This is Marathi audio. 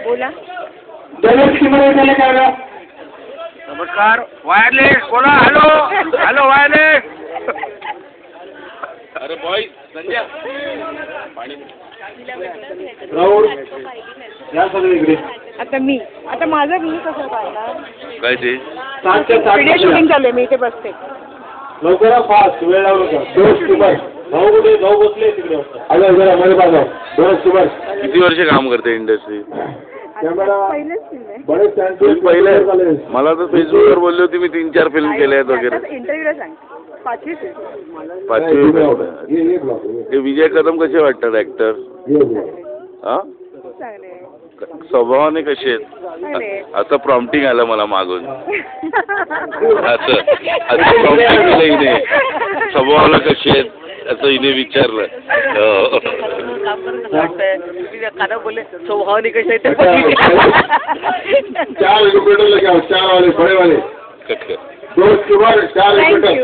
बोला. नमस्कार. वायरलेस बोला. Hello hello wireless. अरे बॉय संजय पाणी आता माझं मी कसं पाहिलं काय ते व्हिडिओ शूटिंग चालू आहे. मी इथे बसते. लवकर फास्ट वेळ लावू नका. 2 ऑक्टोबर भाऊ कुठे भाऊ बसले तिकडे. हॅलो जरा मध्ये बाजू 2 ऑक्टोबर. किती वर्ष काम करते इंडस्ट्री? बरेच पहिले मला तर फेसबुकवर बोलले होते मी 3-4 फिल्म केल्या आहेत वगैरे. इंटरव्ह्यूला सांग. 5वी ते विजय कदम कसे वाटतात ऍक्टर? हा स्वभावाने कसे आहेत? आता प्रॉम्प्टिंग आलं मला मागून. असं प्रॉम्प्टिंग केलं हिने. स्वभावाला कसे आहेत असं हिने विचारलं. बोलले स्वभावाने कसे आहेत 4 रुपये 4 वाले बड़े वाले 2 ऑक्टोबर 4 रुपये.